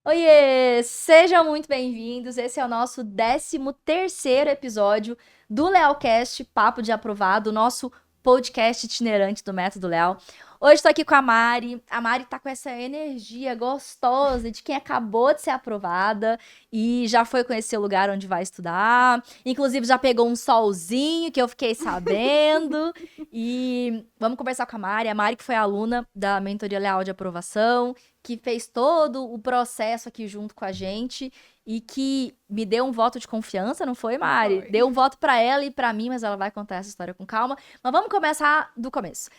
Oiê! Sejam muito bem-vindos. Esse é o nosso 13º episódio do Lealcast Papo de Aprovado, nosso podcast itinerante do Método Leal. Hoje estou aqui com a Mari. A Mari tá com essa energia gostosa de quem acabou de ser aprovada e já foi conhecer o lugar onde vai estudar. Inclusive já pegou um solzinho que eu fiquei sabendo. E vamos conversar com a Mari. A Mari que foi aluna da Mentoria Leal de Aprovação, que fez todo o processo aqui junto com a gente e que me deu um voto de confiança, não foi, Mari? Foi. Deu um voto pra ela e pra mim, mas ela vai contar essa história com calma. Mas vamos começar do começo.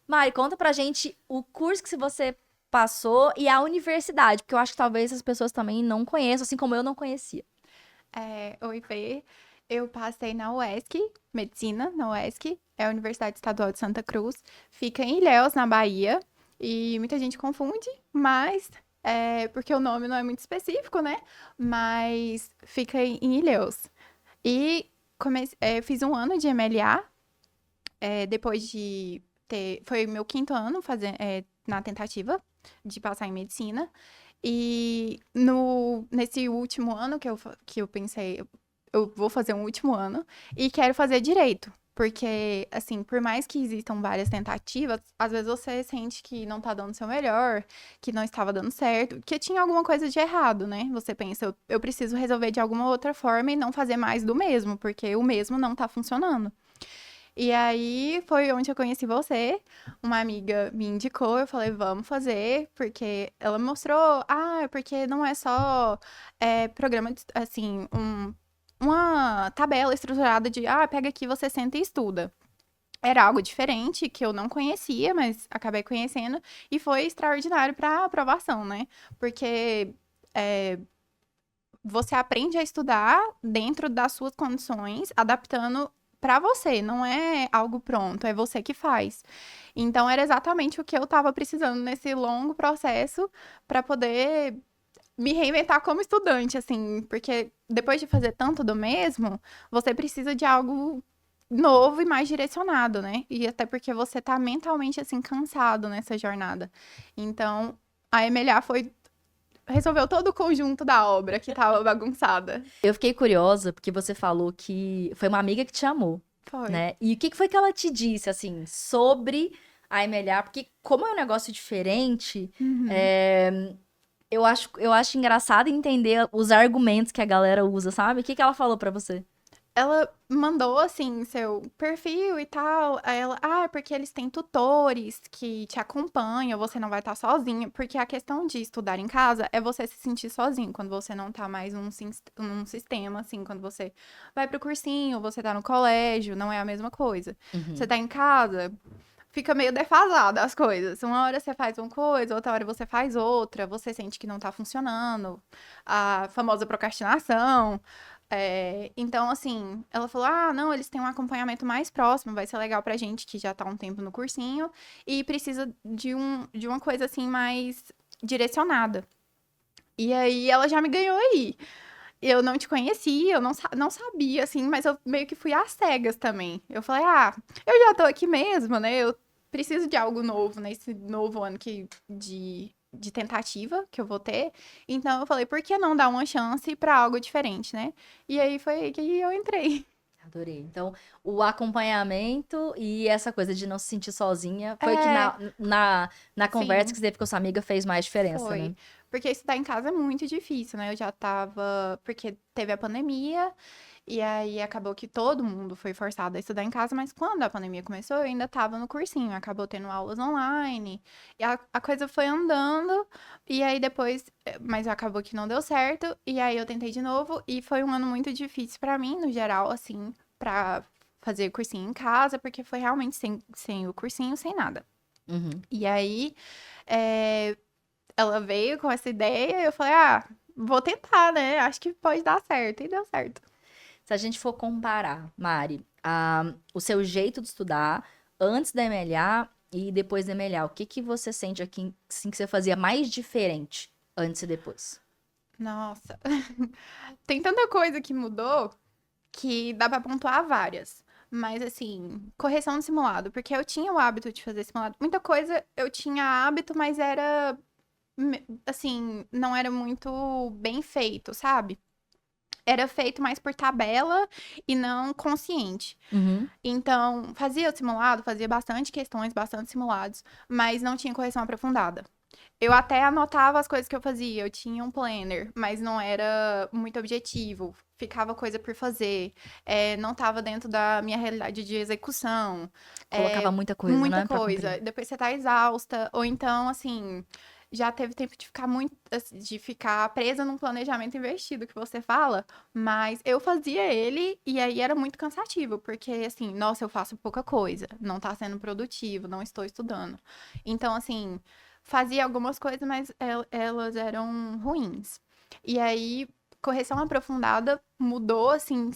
Mari, conta pra gente o curso que você passou e a universidade, porque eu acho que talvez as pessoas também não conheçam, assim como eu não conhecia. Oi, Fê. Eu passei na UESC, Medicina, na UESC, é a Universidade Estadual de Santa Cruz. Fica em Ilhéus, na Bahia. E muita gente confunde, mas porque o nome não é muito específico, né? Mas fica em Ilhéus. E fiz um ano de MLA, depois de ter. Foi meu quinto ano na tentativa de passar em medicina. E nesse último ano que eu pensei, eu vou fazer um último ano e quero fazer direito. Porque, assim, por mais que existam várias tentativas, às vezes você sente que não tá dando o seu melhor, que não estava dando certo, que tinha alguma coisa de errado, né? Você pensa, eu preciso resolver de alguma outra forma e não fazer mais do mesmo, porque o mesmo não tá funcionando. E aí foi onde eu conheci você. Uma amiga me indicou, eu falei, vamos fazer, porque ela me mostrou, porque não é só programa, assim, uma tabela estruturada de, pega aqui, você senta e estuda. Era algo diferente que eu não conhecia, mas acabei conhecendo e foi extraordinário para aprovação, né? Porque é, você aprende a estudar dentro das suas condições, adaptando para você, não é algo pronto, é você que faz. Então era exatamente o que eu estava precisando nesse longo processo para poder me reinventar como estudante, assim, porque depois de fazer tanto do mesmo, você precisa de algo novo e mais direcionado, né? E até porque você tá mentalmente assim cansado nessa jornada. Então, a MLA foi resolveu todo o conjunto da obra que tava bagunçada. Eu fiquei curiosa porque você falou que foi uma amiga que te amou, Foi. né? E o que foi que ela te disse, assim, sobre a MLA? Porque como é um negócio diferente, Uhum. é, eu acho engraçado entender os argumentos que a galera usa, sabe? O que ela falou pra você? Ela mandou, assim, seu perfil e tal. Aí ela, porque eles têm tutores que te acompanham, você não vai estar sozinho. Porque a questão de estudar em casa é você se sentir sozinho, quando você não tá mais num sistema, assim, quando você vai pro cursinho, você tá no colégio, não é a mesma coisa. Você Uhum. tá em casa, fica meio defasada as coisas. Uma hora você faz uma coisa, outra hora você faz outra, você sente que não tá funcionando. A famosa procrastinação. Então, assim, ela falou: não, eles têm um acompanhamento mais próximo, vai ser legal pra gente que já tá há um tempo no cursinho e precisa de uma coisa assim mais direcionada. E aí ela já me ganhou aí. Eu não te conhecia, eu não sabia, assim, mas eu meio que fui às cegas também. Eu falei, eu já tô aqui mesmo, né? Eu preciso de algo novo nesse novo ano de tentativa que eu vou ter. Então eu falei, por que não dar uma chance pra algo diferente, né? E aí foi aí que eu entrei. Adorei. Então, o acompanhamento e essa coisa de não se sentir sozinha foi o que É, na conversa que sim. você teve com sua amiga fez mais diferença, Foi. né? Porque estudar em casa é muito difícil, né? Eu já tava. Porque teve a pandemia, e aí acabou que todo mundo foi forçado a estudar em casa, mas quando a pandemia começou, eu ainda tava no cursinho, acabou tendo aulas online, e a coisa foi andando, e aí depois. Mas acabou que não deu certo, e aí eu tentei de novo, e foi um ano muito difícil pra mim, no geral, assim, pra fazer cursinho em casa, porque foi realmente sem o cursinho, sem nada. Uhum. E aí. é, Ela veio com essa ideia e eu falei, vou tentar, né? Acho que pode dar certo. E deu certo. Se a gente for comparar, Mari, o seu jeito de estudar antes da MLA e depois da MLA, o que que você sente aqui, assim, que você fazia mais diferente antes e depois? Nossa, tem tanta coisa que mudou que dá pra pontuar várias. Mas assim, correção de simulado, porque eu tinha o hábito de fazer simulado. Muita coisa eu tinha hábito, mas era assim, não era muito bem feito, sabe? Era feito mais por tabela e não consciente. Uhum. Então, fazia o simulado, fazia bastante questões, bastante simulados, mas não tinha correção aprofundada. Eu até anotava as coisas que eu fazia, eu tinha um planner, mas não era muito objetivo. Ficava coisa por fazer, não estava dentro da minha realidade de execução. Colocava muita coisa, Muita né, pra cumprir. coisa. Depois você tá exausta, ou então, assim, já teve tempo de ficar muito, assim, de ficar presa num planejamento investido que você fala, mas eu fazia ele e aí era muito cansativo, porque assim, nossa, eu faço pouca coisa, não tá sendo produtivo, não estou estudando. Então, assim, fazia algumas coisas, mas elas eram ruins. E aí, correção aprofundada mudou, assim,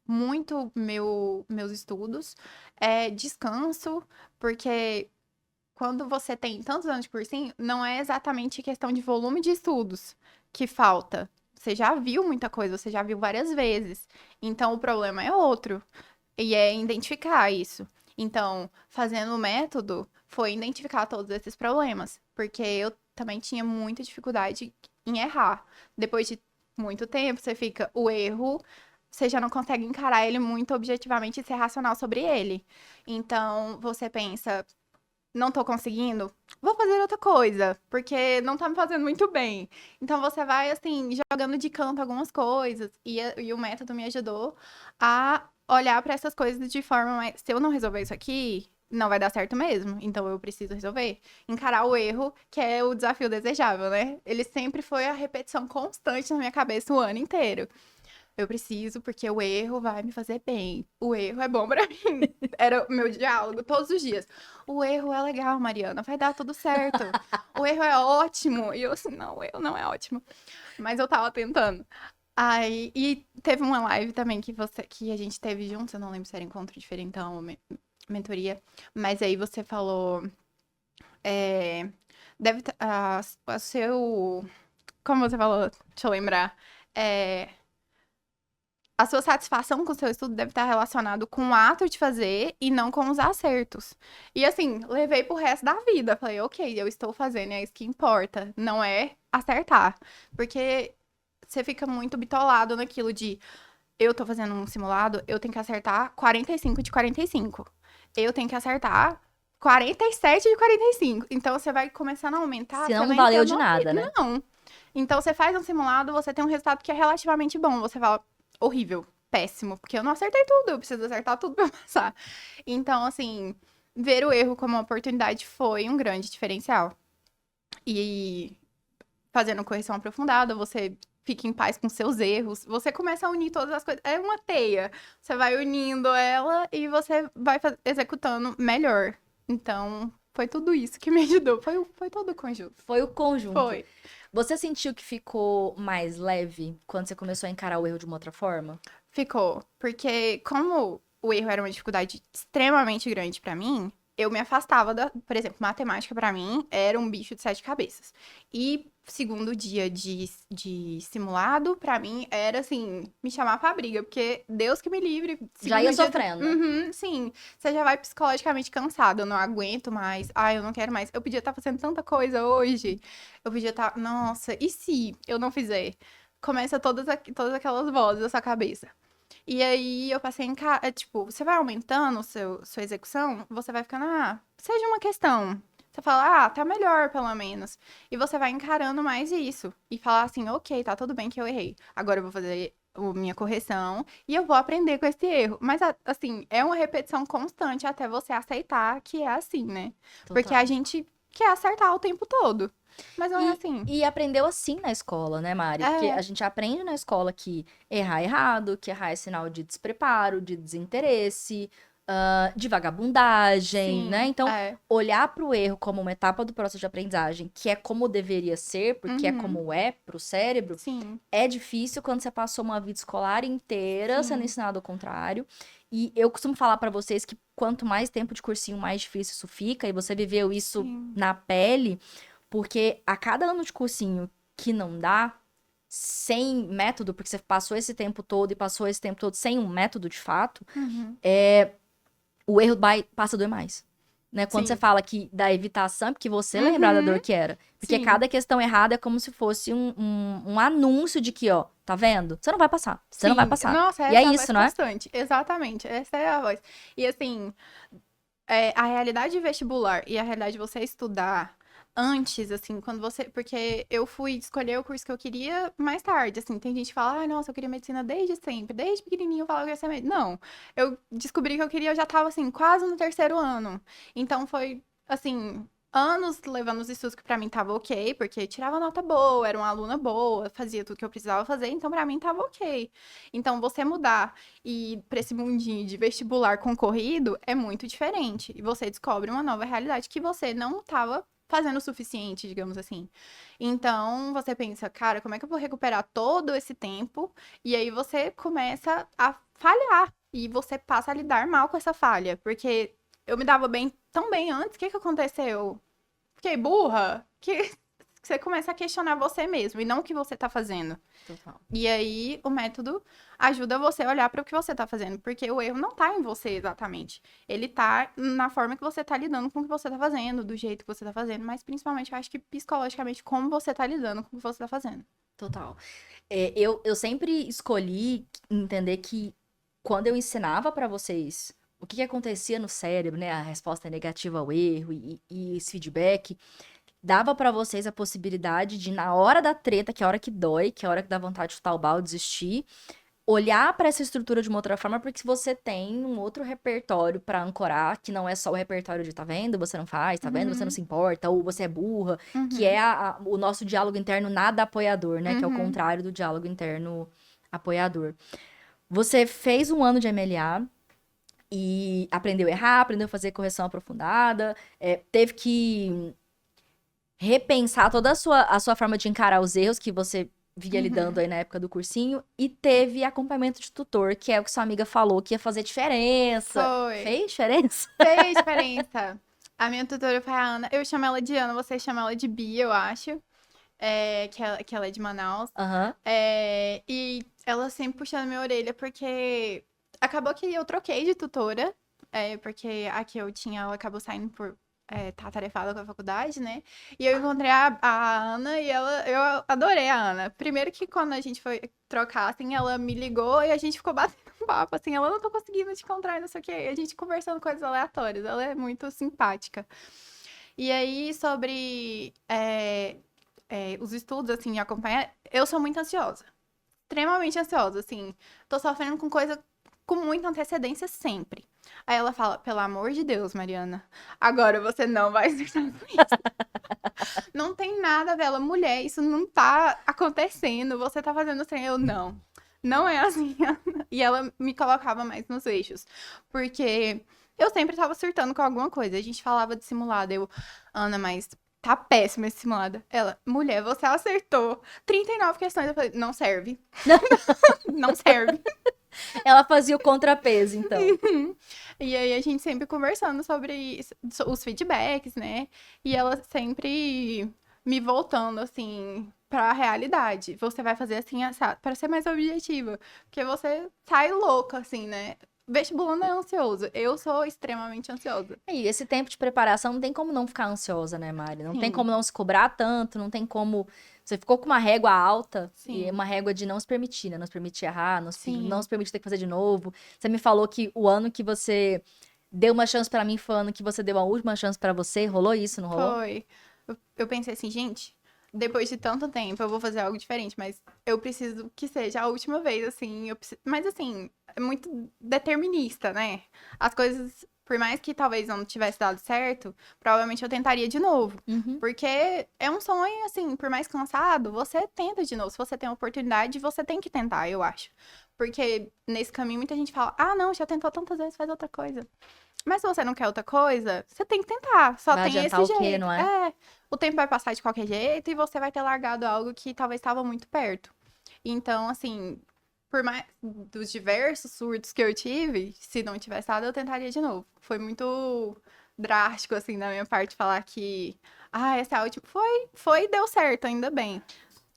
muito meus estudos. Descanso, porque quando você tem tantos anos de cursinho, não é exatamente questão de volume de estudos que falta. Você já viu muita coisa, você já viu várias vezes. Então, o problema é outro. E é identificar isso. Então, fazendo o método, foi identificar todos esses problemas. Porque eu também tinha muita dificuldade em errar. Depois de muito tempo, você fica, o erro, você já não consegue encarar ele muito objetivamente e ser racional sobre ele. Então, você pensa, não tô conseguindo, vou fazer outra coisa, porque não tá me fazendo muito bem. Então você vai, assim, jogando de canto algumas coisas, e o método me ajudou a olhar para essas coisas de forma mais. Se eu não resolver isso aqui, não vai dar certo mesmo, então eu preciso resolver. Encarar o erro, que é o desafio desejável, né? Ele sempre foi a repetição constante na minha cabeça o ano inteiro. Eu preciso, porque o erro vai me fazer bem. O erro é bom pra mim. Era o meu diálogo todos os dias. O erro é legal, Mariana, vai dar tudo certo. O erro é ótimo. E eu assim, não, o erro não é ótimo. Mas eu tava tentando. Aí, e teve uma live também que a gente teve juntos, eu não lembro se era encontro diferentão ou mentoria, mas aí você falou, é, deve a seu, como você falou, deixa eu lembrar, é, a sua satisfação com o seu estudo deve estar relacionado com o ato de fazer e não com os acertos. E assim, levei pro resto da vida. Falei, ok, eu estou fazendo, é isso que importa. Não é acertar. Porque você fica muito bitolado naquilo de eu tô fazendo um simulado, eu tenho que acertar 45 de 45. Eu tenho que acertar 47 de 45. Então você vai começando a aumentar, Se você não vai valeu entrando de nada, né? Não. Então você faz um simulado, você tem um resultado que é relativamente bom. Você fala, horrível, péssimo, porque eu não acertei tudo, eu preciso acertar tudo pra passar. Então, assim, ver o erro como uma oportunidade foi um grande diferencial. E fazendo correção aprofundada, você fica em paz com seus erros, você começa a unir todas as coisas. É uma teia. Você vai unindo ela e você vai executando melhor. Então, foi tudo isso que me ajudou. Foi todo o conjunto. Foi o conjunto. Foi. Você sentiu que ficou mais leve quando você começou a encarar o erro de uma outra forma? Ficou. Porque como o erro era uma dificuldade extremamente grande pra mim, eu me afastava por exemplo, matemática pra mim era um bicho de sete cabeças. E segundo dia de simulado, pra mim era assim, me chamar pra briga, porque Deus que me livre. Já ia sofrendo, né? Uhum, sim, você já vai psicologicamente cansado, eu não aguento mais. Ai, eu não quero mais. Eu podia estar fazendo tanta coisa hoje. Eu podia estar, nossa, e se eu não fizer? Começa todas aquelas vozes da sua cabeça. E aí eu passei tipo, você vai aumentando sua execução, você vai ficando, seja uma questão. Você fala, tá melhor, pelo menos. E você vai encarando mais isso. E falar assim, ok, tá tudo bem que eu errei. Agora eu vou fazer a minha correção e eu vou aprender com esse erro. Mas, assim, é uma repetição constante até você aceitar que é assim, né? Porque Total. a gente quer acertar o tempo todo. Mas não é E, assim. e aprendeu assim na escola, né, Mari? Porque a É, gente aprende na escola que errar é errado, que errar é sinal de despreparo, de desinteresse, de vagabundagem, né? sim, Então, é. olhar para o erro como uma etapa do processo de aprendizagem, que é como deveria ser, porque é Uhum, como é para o cérebro, sim, é difícil quando você passou uma vida escolar inteira sendo sim, ensinado ao contrário. E eu costumo falar para vocês que quanto mais tempo de cursinho, mais difícil isso fica, e você viveu isso sim. na pele. Porque a cada ano de cursinho que não dá, sem método, porque você passou esse tempo todo e passou esse tempo todo sem um método de fato, Uhum. o erro passa a doer mais. né? Quando Sim. você fala que da evitação, é porque você lembra da dor que era. Porque Sim. cada questão errada é como se fosse um anúncio de que, ó, tá vendo? Você não vai passar. Você não vai Sim. passar. Nossa, E essa é é a isso, voz não é? constante. Exatamente, essa é a voz. E assim, a realidade vestibular e a realidade de você estudar antes, assim, quando você. Porque eu fui escolher o curso que eu queria mais tarde, assim. Tem gente que fala, ai, nossa, eu queria medicina desde sempre, desde pequenininho eu falava que eu ia ser médica. Não, eu descobri que eu queria, eu já tava, assim, quase no terceiro ano. Então foi, assim. Anos levando os estudos que pra mim tava ok, porque tirava nota boa, era uma aluna boa, fazia tudo que eu precisava fazer, então pra mim tava ok. Então você mudar e para esse mundinho de vestibular concorrido é muito diferente. E você descobre uma nova realidade que você não estava fazendo o suficiente, digamos assim. Então você pensa, cara, como é que eu vou recuperar todo esse tempo? E aí você começa a falhar e você passa a lidar mal com essa falha, porque eu me dava bem tão bem antes, o que que aconteceu? Fiquei burra? Que você começa a questionar você mesmo e não o que você tá fazendo. Total. E aí, o método ajuda você a olhar para o que você tá fazendo, porque o erro não tá em você exatamente. Ele tá na forma que você tá lidando com o que você tá fazendo, do jeito que você tá fazendo, mas principalmente eu acho que psicologicamente como você tá lidando com o que você tá fazendo. Total. Eu sempre escolhi entender que quando eu ensinava pra vocês o que acontecia no cérebro, né? A resposta negativa ao erro e esse feedback, dava pra vocês a possibilidade de, na hora da treta, que é a hora que dói, que é a hora que dá vontade de chutar o balde, desistir, olhar pra essa estrutura de uma outra forma, porque você tem um outro repertório pra ancorar, que não é só o repertório de tá vendo, você não faz, tá vendo, você não se importa, ou você é burra, que é o nosso diálogo interno nada apoiador, né? Que é o contrário do diálogo interno apoiador. Você fez um ano de MLA e aprendeu a errar, aprendeu a fazer correção aprofundada, teve que repensar toda a sua forma de encarar os erros que você via lidando aí na época do cursinho e teve acompanhamento de tutor, que é o que sua amiga falou que ia fazer diferença. Foi. Fez diferença? Fez diferença. A minha tutora foi a Ana. Eu chamo ela de Ana, vocês chamam ela de Bia, eu acho. Que ela é de Manaus. Aham. E ela sempre puxando minha orelha, porque acabou que eu troquei de tutora, porque a que eu tinha, ela acabou saindo por tá atarefada com a faculdade, né? E eu encontrei a Ana e eu adorei a Ana. Primeiro que quando a gente foi trocar, assim, ela me ligou e a gente ficou batendo um papo, assim, ela não tô conseguindo te encontrar, não sei o quê. E a gente conversando coisas aleatórias, ela é muito simpática. E aí, sobre os estudos, assim, acompanhar, eu sou muito ansiosa. Extremamente ansiosa, assim. Tô sofrendo com coisa com muita antecedência sempre. Aí ela fala, pelo amor de Deus, Mariana, agora você não vai surtar com isso. Não tem nada dela, mulher, isso não tá acontecendo, você tá fazendo assim. Eu, não. Não é assim, Ana. E ela me colocava mais nos eixos. Porque eu sempre tava surtando com alguma coisa. A gente falava de simulado. Eu, Ana, mas tá péssimo esse simulado. Ela, mulher, você acertou 39 questões. Eu falei, não serve. Não serve. Ela fazia o contrapeso, então. E aí a gente sempre conversando sobre os feedbacks, né? E ela sempre me voltando, assim, pra realidade. Você vai fazer assim, assado, para ser mais objetiva. Porque você sai louca, assim, né? Vestibulando é ansioso. Eu sou extremamente ansiosa. E esse tempo de preparação não tem como não ficar ansiosa, né, Mari? Não tem Sim. como não se cobrar tanto, não tem como. Você ficou com uma régua alta e Sim. uma régua de não se permitir, né? Não se permitir errar, Sim. não se permitir ter que fazer de novo. Você me falou que o ano que você deu uma chance pra mim foi o ano que você deu a última chance pra você. Rolou isso, não rolou? Foi. Eu pensei assim, gente, depois de tanto tempo eu vou fazer algo diferente, mas eu preciso que seja a última vez, assim. Mas assim, é muito determinista, né? As coisas, por mais que talvez não tivesse dado certo, provavelmente eu tentaria de novo. Uhum. Porque é um sonho, assim, por mais cansado, você tenta de novo. Se você tem a oportunidade, você tem que tentar, eu acho. Porque nesse caminho muita gente fala, ah, não, já tentou tantas vezes, faz outra coisa. Mas se você não quer outra coisa, você tem que tentar. Só Vai tem adiantar esse o quê, jeito. não é? O tempo vai passar de qualquer jeito e você vai ter largado algo que talvez estava muito perto. Então, assim, por mais dos diversos surtos que eu tive, se não tivesse dado, eu tentaria de novo. Foi muito drástico, assim, da minha parte falar que, essa é a última. Foi, deu certo, ainda bem.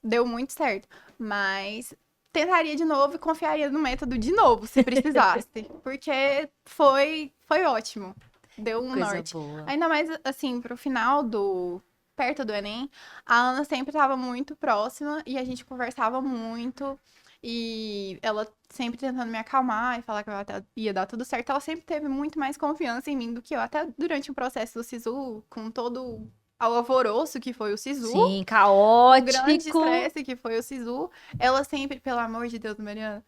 Deu muito certo. Mas tentaria de novo e confiaria no método de novo, se precisasse. Porque foi ótimo. deu um Coisa norte. boa. Ainda mais, assim, pro final perto do Enem, a Ana sempre estava muito próxima e a gente conversava muito. E ela sempre tentando me acalmar e falar que ia dar tudo certo. Ela sempre teve muito mais confiança em mim do que eu. Até durante o processo do SISU, com todo o alvoroço que foi o SISU, Sim, o grande caótico. estresse que foi o SISU, ela sempre, pelo amor de Deus, Mariana,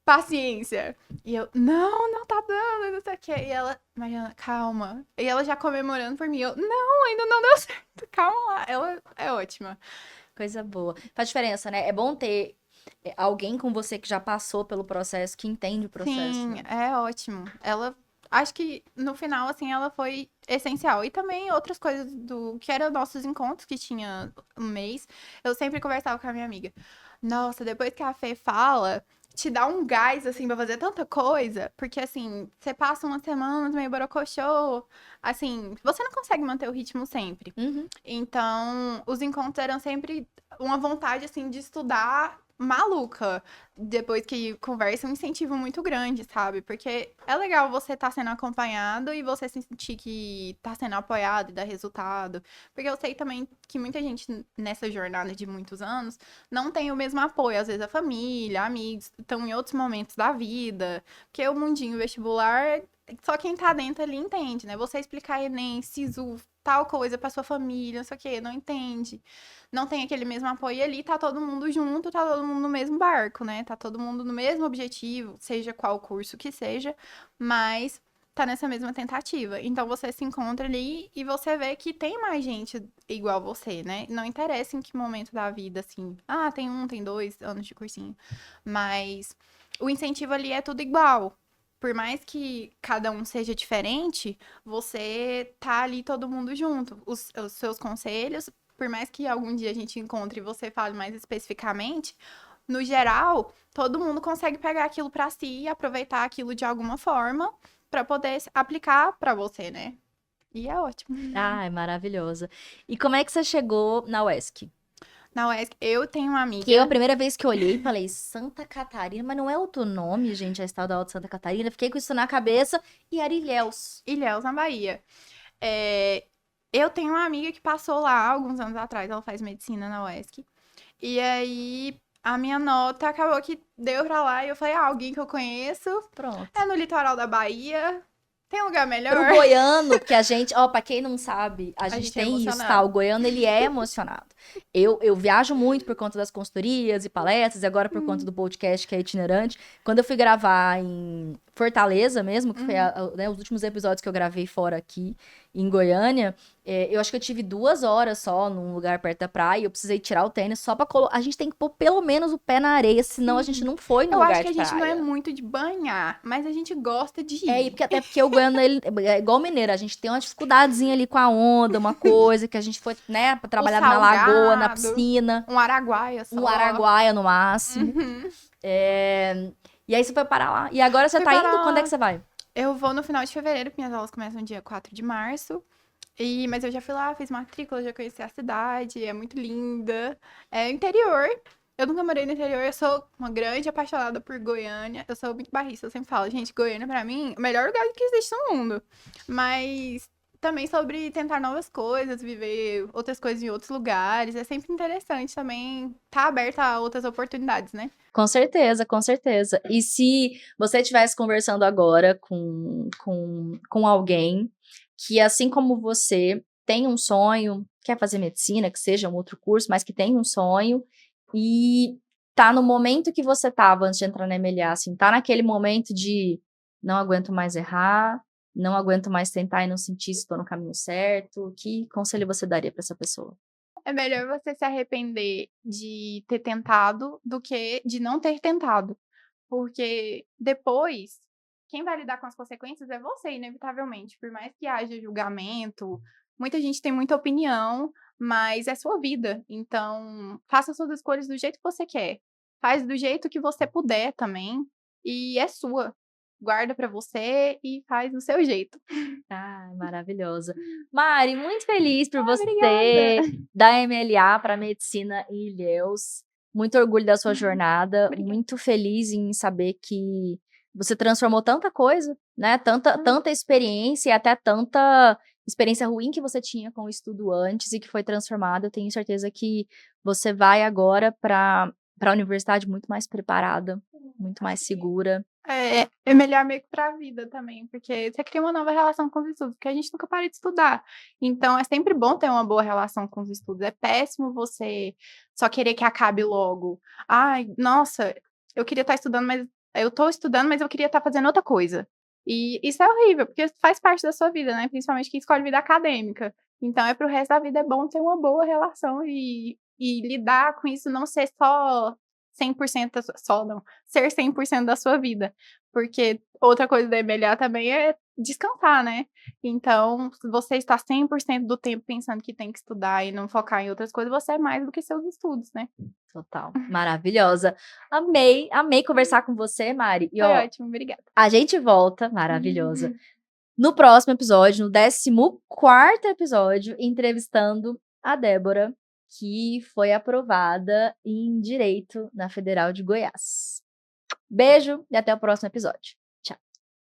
paciência. E eu, não tá dando, não sei o quê. E ela, Mariana, calma. E ela já comemorando por mim. Eu, não, ainda não deu certo, calma lá. Ela é ótima. Coisa boa. Faz diferença, né? É bom ter alguém com você que já passou pelo processo, que entende o processo, Sim, né? é ótimo. Ela, acho que no final, assim, ela foi essencial. E também outras coisas do que eram nossos encontros, que tinha um mês. Eu sempre conversava com a minha amiga. Nossa, depois que a Fê fala, te dá um gás, assim, pra fazer tanta coisa. Porque, assim, você passa umas semanas meio borocochô. Assim, você não consegue manter o ritmo sempre. Uhum. Então, os encontros eram sempre uma vontade, assim, de estudar maluca. Depois que conversa, um incentivo muito grande, sabe? Porque é legal você estar sendo acompanhado e você sentir que tá sendo apoiado e dá resultado. Porque eu sei também que muita gente nessa jornada de muitos anos não tem o mesmo apoio. Às vezes a família, amigos, estão em outros momentos da vida. Porque o mundinho vestibular, só quem tá dentro ali entende, né? Você explicar Enem, SISU, tal coisa pra sua família, não sei o quê, não entende. Não tem aquele mesmo apoio e ali, tá todo mundo junto, tá todo mundo no mesmo barco, né? Tá todo mundo no mesmo objetivo, seja qual curso que seja, mas tá nessa mesma tentativa. Então você se encontra ali e você vê que tem mais gente igual você, né? Não interessa em que momento da vida, assim. Ah, tem 2 anos de cursinho. Mas o incentivo ali é tudo igual. Por mais que cada um seja diferente, você tá ali todo mundo junto. Os seus conselhos, por mais que algum dia a gente encontre e você fale mais especificamente, no geral, todo mundo consegue pegar aquilo pra si e aproveitar aquilo de alguma forma pra poder aplicar pra você, né? E é ótimo. Ai, maravilhosa. E como é que você chegou na UESC? Na UESC, eu tenho uma Que eu, a amiga, primeira vez que eu olhei, falei, Santa Catarina, mas não é outro nome, gente, a Estadual de Santa Catarina. Fiquei com isso na cabeça e era Ilhéus. Ilhéus, na Bahia. É, eu tenho uma amiga que passou lá alguns anos atrás, ela faz medicina na UESC. E aí, a minha nota acabou que deu pra lá e eu falei, alguém que eu conheço, Pronto. é no litoral da Bahia, tem lugar Pro melhor? goiano, porque a gente, ó, pra quem não sabe, a A gente gente é tem isso, tá? O emocionado. goiano, ele é emocionado. Eu viajo muito por conta das consultorias e palestras, e agora por conta do podcast que é itinerante. Quando eu fui gravar em Fortaleza mesmo, que foi Uhum. né, os últimos episódios que eu gravei fora aqui, em Goiânia, eu acho que eu tive 2 horas só num lugar perto da praia, e eu precisei tirar o tênis só pra colocar. A gente tem que pôr pelo menos o pé na areia, senão a gente Sim. não foi no Eu acho lugar que de a gente não é praia. muito de banhar, mas a gente gosta de E ir. porque, até porque o Goiano, ele é igual o mineiro, a gente tem uma dificuldadezinha ali com a onda, uma coisa que a gente foi, né, O trabalhado na lagoa, na salgado, piscina, um araguaia um só. araguaia no máximo. Uhum. E aí você foi parar lá. E agora você Fui tá para indo? Quando é que lá. você vai? Eu vou no final de fevereiro, porque minhas aulas começam dia 4 de março. Mas eu já fui lá, fiz matrícula, já conheci a cidade, é muito linda. É interior. Eu nunca morei no interior, eu sou uma grande apaixonada por Goiânia. Eu sou muito barrista, eu sempre falo, gente, Goiânia pra mim, o melhor lugar que existe no mundo. Mas também sobre tentar novas coisas, viver outras coisas em outros lugares. É sempre interessante também estar aberta a outras oportunidades, né? Com certeza, com certeza. E se você estivesse conversando agora com alguém que, assim como você, tem um sonho, quer fazer medicina, que seja um outro curso, mas que tem um sonho, e tá no momento que você tava antes de entrar na MLA, assim, tá naquele momento de não aguento mais errar, não aguento mais tentar e não sentir se estou no caminho certo, que conselho você daria para essa pessoa? É melhor você se arrepender de ter tentado do que de não ter tentado. Porque depois, quem vai lidar com as consequências é você, inevitavelmente. Por mais que haja julgamento, muita gente tem muita opinião, mas é sua vida. Então, faça suas escolhas do jeito que você quer. Faz do jeito que você puder também. E é sua. Guarda pra você e faz do seu jeito. Ai, maravilhosa. Mari, muito feliz por Obrigada. você da MLA para Medicina em Ilhéus. Muito orgulho da sua jornada. Obrigada. Muito feliz em saber que você transformou tanta coisa, né? Tanta experiência e até tanta experiência ruim que você tinha com o estudo antes e que foi transformada. Eu tenho certeza que você vai agora para a universidade muito mais preparada, muito mais segura. É melhor meio que pra vida também, porque você cria uma nova relação com os estudos, porque a gente nunca para de estudar. Então é sempre bom ter uma boa relação com os estudos. É péssimo você só querer que acabe logo. Ai, nossa, eu queria estar estudando, mas eu tô estudando, mas eu queria estar fazendo outra coisa. E isso é horrível, porque faz parte da sua vida, né? Principalmente quem escolhe vida acadêmica. Então é pro resto da vida é bom ter uma boa relação e lidar com isso, não ser só 100% só não, ser 100% da sua vida. Porque outra coisa da MLA também é descansar, né? Então, se você está 100% do tempo pensando que tem que estudar e não focar em outras coisas, você é mais do que seus estudos, né? Total. Maravilhosa. Amei conversar com você, Mari. E Foi ó, ótimo, obrigada. a gente volta, maravilhosa, no próximo episódio, no 14º episódio, entrevistando a Débora, que foi aprovada em Direito na Federal de Goiás. Beijo e até o próximo episódio.